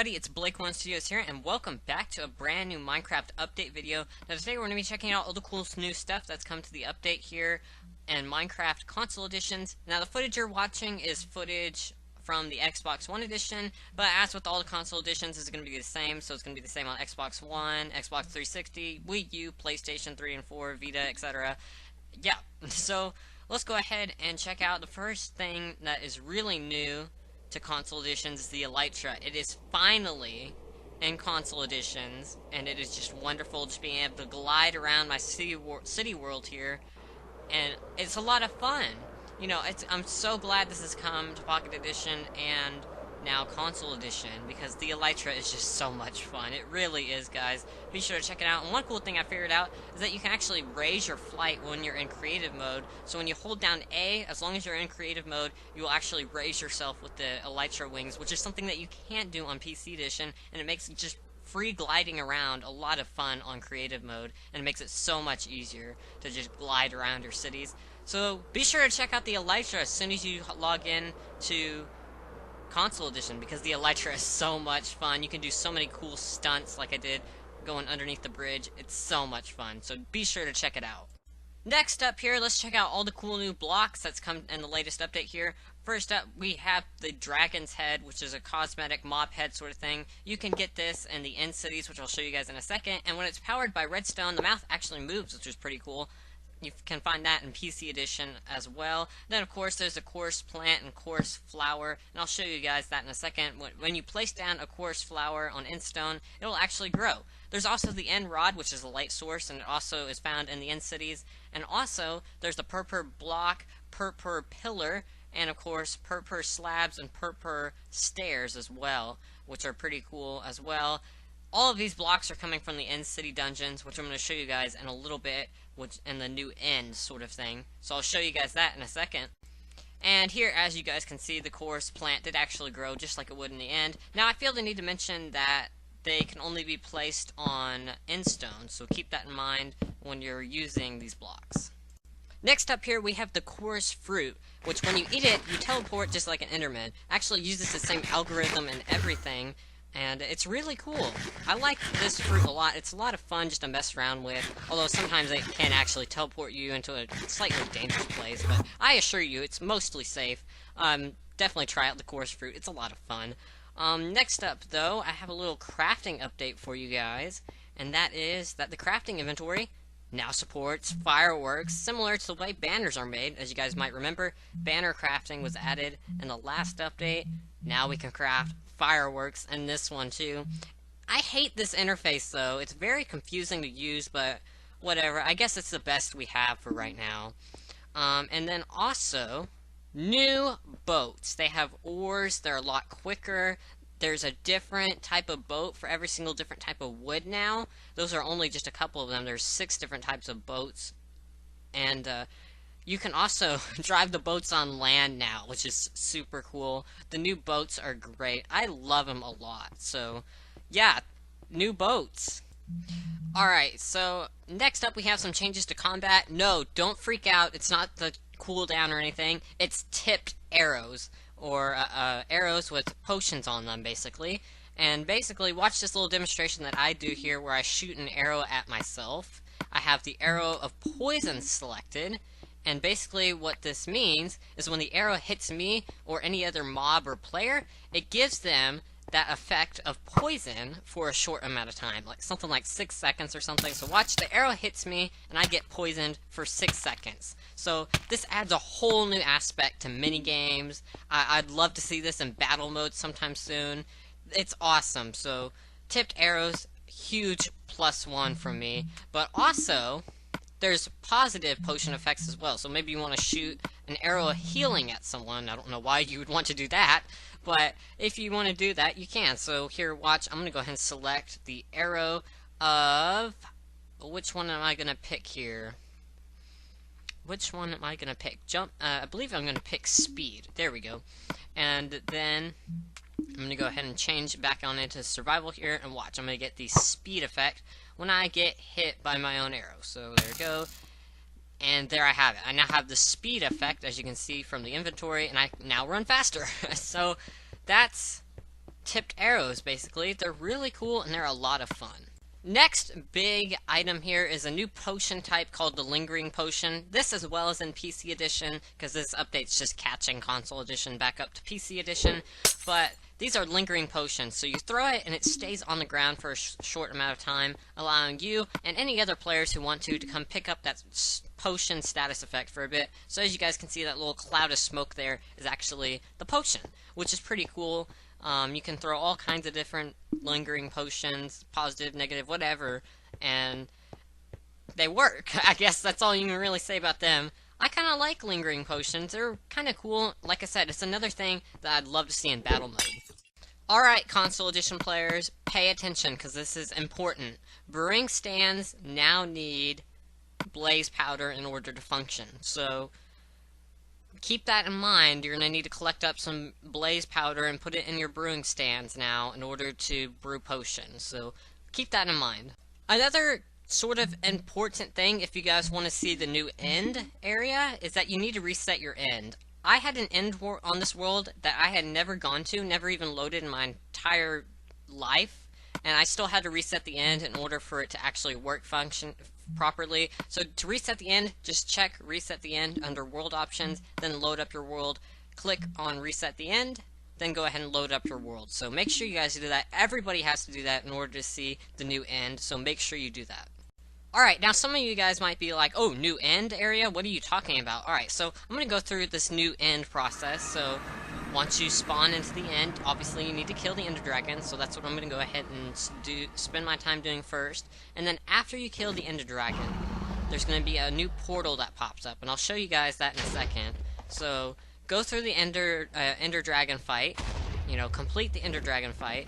everybody, it's Blake1Studios here, and welcome back to a brand new Minecraft update video. Now today we're going to be checking out all the cool new stuff that's come to the update here in Minecraft Console Editions. Now the footage you're watching is footage from the Xbox One edition, but as with all the console editions, it's going to be the same, so it's going to be the same on Xbox One, Xbox 360, Wii U, PlayStation 3 and 4, Vita, etc. Yeah, so let's go ahead and check out the first thing that is really new to console editions is the ELYTRA. It is finally in console editions, and it is just wonderful just being able to glide around my city world here, and it's a lot of fun. You know, I'm so glad this has come to Pocket Edition and now Console Edition, because the ELYTRA is just so much fun. It really is, guys. Be sure to check it out. And one cool thing I figured out is that you can actually raise your flight when you're in creative mode. So when you hold down A, as long as you're in creative mode, you will actually raise yourself with the ELYTRA wings, which is something that you can't do on PC Edition, and it makes just free gliding around a lot of fun on creative mode, and it makes it so much easier to just glide around your cities. So be sure to check out the ELYTRA as soon as you log in to Console Edition, because the ELYTRA is so much fun. You can do so many cool stunts like I did going underneath the bridge. It's so much fun, so be sure to check it out. Next up here, let's check out all the cool new blocks that's come in the latest update here. First up, we have the Dragon's Head, which is a cosmetic mob head sort of thing. You can get this in the end cities, which I'll show you guys in a second, and when it's powered by redstone, the mouth actually moves, which is pretty cool. You can find that in PC Edition as well. Then, of course, there's a coarse plant and coarse flower, and I'll show you guys that in a second. When you place down a coarse flower on endstone, it will actually grow. There's also the end rod, which is a light source, and it also is found in the end cities. And also, there's the purpur block, purpur pillar, and of course, purpur slabs and purpur stairs as well, which are pretty cool as well. All of these blocks are coming from the end city dungeons, which I'm going to show you guys in a little bit, which in the new end sort of thing. So I'll show you guys that in a second. And here, as you guys can see, the coarse plant did actually grow just like it would in the end. Now, I feel the need to mention that they can only be placed on endstone, so keep that in mind when you're using these blocks. Next up here, we have the coarse fruit, which when you eat it, you teleport just like an Enderman. Actually uses the same algorithm and everything, and it's really cool. I like this fruit a lot. It's a lot of fun just to mess around with, although sometimes it can actually teleport you into a slightly dangerous place, but I assure you, it's mostly safe. Definitely try out the coarse fruit. It's a lot of fun. Next up, though, I have a little crafting update for you guys, and that is that the crafting inventory now supports fireworks, similar to the way banners are made. As you guys might remember, banner crafting was added in the last update. Now we can craft fireworks in this one too. I hate this interface though. It's very confusing to use, but whatever. I guess it's the best we have for right now. And then also, new boats. They have oars. They're a lot quicker. There's a different type of boat for every single different type of wood now. Those are only just a couple of them. There's 6 different types of boats. And you can also drive the boats on land now, which is super cool. The new boats are great. I love them a lot. So, yeah, new boats. Alright, so next up we have some changes to combat. No, don't freak out. It's not the cooldown or anything. It's tipped arrows, or arrows with potions on them, basically. And basically, watch this little demonstration that I do here where I shoot an arrow at myself. I have the arrow of poison selected. And basically what this means is when the arrow hits me or any other mob or player, it gives them that effect of poison for a short amount of time, like something like 6 seconds or something. So watch, the arrow hits me and I get poisoned for 6 seconds. So this adds a whole new aspect to minigames. I'd love to see this in battle mode sometime soon. It's awesome. So tipped arrows, huge +1 from me. But also, there's positive potion effects as well, so maybe you want to shoot an arrow of healing at someone. I don't know why you would want to do that, but if you want to do that, you can. So here, watch, I'm going to go ahead and select the arrow of... Which one am I going to pick here? Which one am I going to pick? I believe I'm going to pick speed. There we go. And then I'm going to go ahead and change back on into survival here, and watch, I'm going to get the speed effect when I get hit by my own arrow. So there we go. And there I have it. I now have the speed effect, as you can see from the inventory, and I now run faster. So that's tipped arrows, basically. They're really cool and they're a lot of fun. Next big item here is a new potion type called the Lingering Potion. This as well as in PC Edition, because this update's just catching Console Edition back up to PC Edition. But these are Lingering Potions, so you throw it and it stays on the ground for a short amount of time, allowing you and any other players who want to come pick up that potion status effect for a bit. So as you guys can see, that little cloud of smoke there is actually the potion, which is pretty cool. You can throw all kinds of different lingering potions, positive, negative, whatever, and they work. I guess that's all you can really say about them. I kind of like lingering potions. They're kind of cool. Like I said, it's another thing that I'd love to see in battle mode. Alright, Console Edition players, pay attention, because this is important. Brewing Stands now need blaze powder in order to function. So keep that in mind. You're going to need to collect up some blaze powder and put it in your brewing stands now in order to brew potions. So keep that in mind. Another sort of important thing, if you guys want to see the new end area, is that you need to reset your end. I had an end on this world that I had never gone to, never even loaded in my entire life, and I still had to reset the end in order for it to actually function properly. So to reset the end, just check reset the end under world options, then load up your world, click on reset the end, then go ahead and load up your world. So make sure you guys do that. Everybody has to do that in order to see the new end, so make sure you do that. Alright, now some of you guys might be like, oh, new end area? What are you talking about? Alright, so I'm going to go through this new end process. So once you spawn into the end, obviously you need to kill the Ender Dragon, so that's what I'm going to go ahead and spend my time doing first. And then after you kill the Ender Dragon, there's going to be a new portal that pops up, and I'll show you guys that in a second. So go through the Ender Dragon fight, complete the Ender Dragon fight,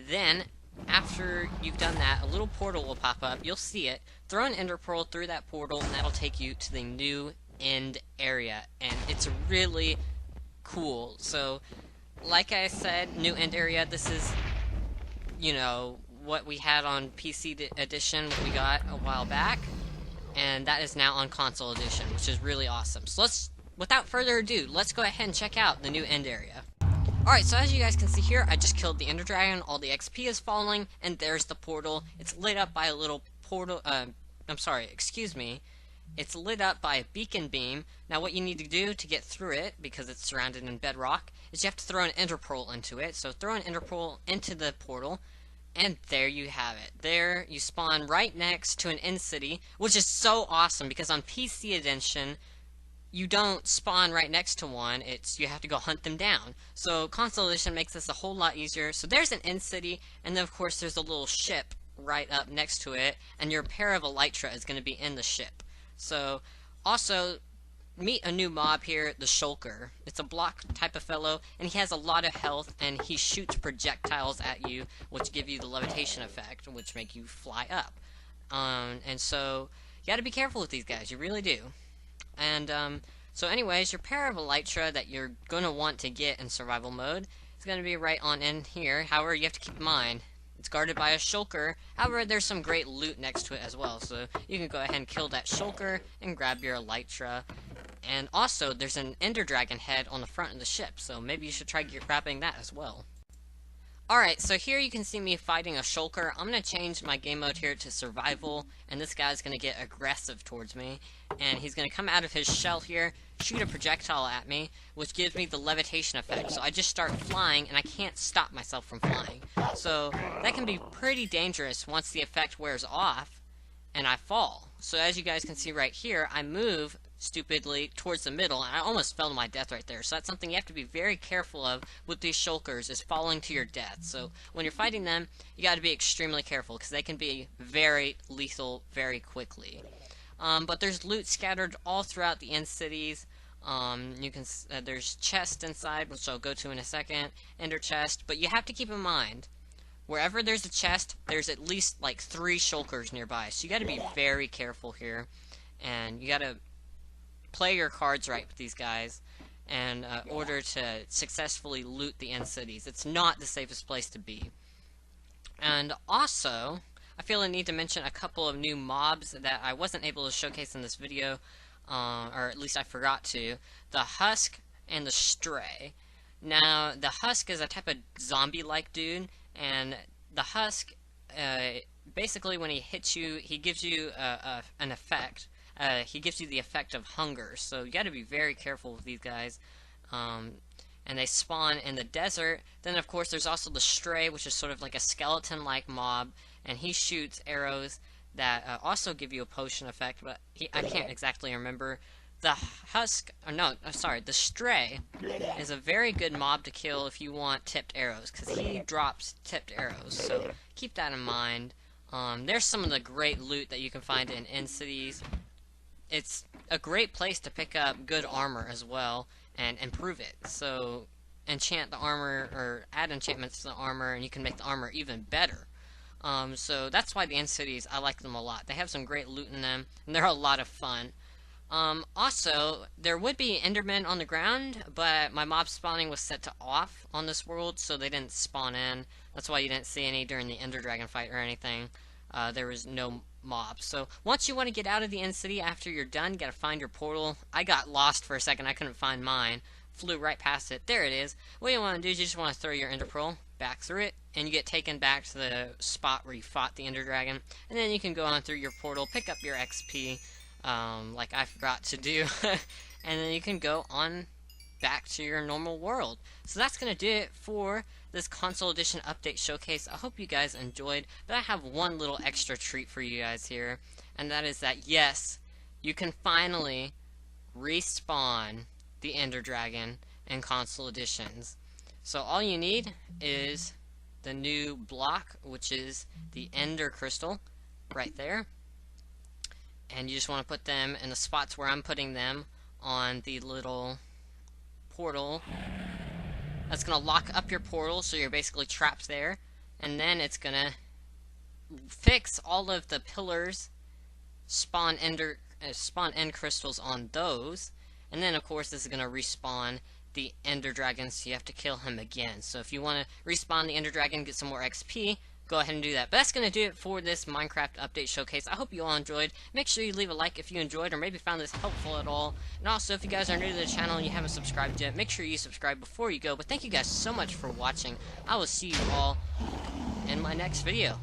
then after you've done that, a little portal will pop up, you'll see it, throw an Ender Pearl through that portal, and that'll take you to the new end area, and it's really cool. So, like I said, new end area, this is, what we had on PC Edition, what we got a while back, and that is now on Console Edition, which is really awesome. So without further ado, let's go ahead and check out the new end area. Alright, so as you guys can see here, I just killed the Ender Dragon, all the XP is falling, and there's the portal. It's lit up by a little portal, It's lit up by a beacon beam. Now what you need to do to get through it, because it's surrounded in bedrock, is you have to throw an Ender Pearl into it. So throw an Ender Pearl into the portal, and there you have it. There, you spawn right next to an end city, which is so awesome, because on PC Edition, you don't spawn right next to one, you have to go hunt them down. So Console Edition makes this a whole lot easier. So there's an end city, and then of course there's a little ship right up next to it, and your pair of ELYTRA is going to be in the ship. So, also, meet a new mob here, the Shulker. It's a block type of fellow, and he has a lot of health, and he shoots projectiles at you, which give you the levitation effect, which make you fly up. And so, you gotta be careful with these guys, you really do. And, so anyways, your pair of ELYTRA that you're gonna want to get in survival mode is gonna be right on in here. However, you have to keep in mind, it's guarded by a Shulker. However, there's some great loot next to it as well, so you can go ahead and kill that Shulker and grab your ELYTRA. And also, there's an Ender Dragon head on the front of the ship, so maybe you should try grabbing that as well. Alright, so here you can see me fighting a Shulker. I'm going to change my game mode here to survival, and this guy's going to get aggressive towards me. And he's going to come out of his shell here, shoot a projectile at me, which gives me the levitation effect. So I just start flying, and I can't stop myself from flying. So that can be pretty dangerous once the effect wears off, and I fall. So as you guys can see right here, I move stupidly towards the middle, and I almost fell to my death right there. So that's something you have to be very careful of with these Shulkers, is falling to your death. So when you're fighting them, you got to be extremely careful, because they can be very lethal very quickly. But there's loot scattered all throughout the end cities. There's chests inside, which I'll go to in a second, ender chest, but you have to keep in mind, wherever there's a chest, there's at least like 3 Shulkers nearby, so you gotta be very careful here, and you gotta play your cards right with these guys in order to successfully loot the end cities. It's not the safest place to be. And also, I feel I need to mention a couple of new mobs that I wasn't able to showcase in this video, or at least I forgot to. The Husk and the Stray. Now, the Husk is a type of zombie-like dude, and the Husk, basically when he hits you, he gives you an effect. He gives you the effect of hunger, so you gotta be very careful with these guys. And they spawn in the desert. Then, of course, there's also the Stray, which is sort of like a skeleton-like mob, and he shoots arrows that also give you a potion effect, but I can't exactly remember. The Husk, or no, sorry, the Stray is a very good mob to kill if you want tipped arrows, because he drops tipped arrows, so keep that in mind. There's some of the great loot that you can find in end cities. It's a great place to pick up good armor as well, and improve it. So, enchant the armor, or add enchantments to the armor, and you can make the armor even better. So that's why the end cities, I like them a lot. They have some great loot in them, and they're a lot of fun. Also, there would be Endermen on the ground, but my mob spawning was set to off on this world, so they didn't spawn in. That's why you didn't see any during the Ender Dragon fight or anything. There was no mobs. So, once you want to get out of the end city after you're done, you gotta find your portal. I got lost for a second, I couldn't find mine. Flew right past it. There it is. What you want to do is you just want to throw your Ender Pearl back through it, and you get taken back to the spot where you fought the Ender Dragon, and then you can go on through your portal, pick up your XP, like I forgot to do, and then you can go on back to your normal world. So that's going to do it for this console edition update showcase. I hope you guys enjoyed, but I have one little extra treat for you guys here, and that is that, yes, you can finally respawn the Ender Dragon in console editions. So all you need is the new block, which is the Ender Crystal, right there. And you just want to put them in the spots where I'm putting them on the little portal. That's going to lock up your portal, so you're basically trapped there. And then it's going to fix all of the pillars, spawn end crystals on those. And then, of course, this is going to respawn the Ender Dragon, so you have to kill him again. So if you want to respawn the Ender Dragon, get some more XP, go ahead and do that. But that's going to do it for this Minecraft update showcase. I hope you all enjoyed. Make sure you leave a like if you enjoyed or maybe found this helpful at all. And also, if you guys are new to the channel and you haven't subscribed yet, make sure you subscribe before you go. But thank you guys so much for watching. I will see you all in my next video.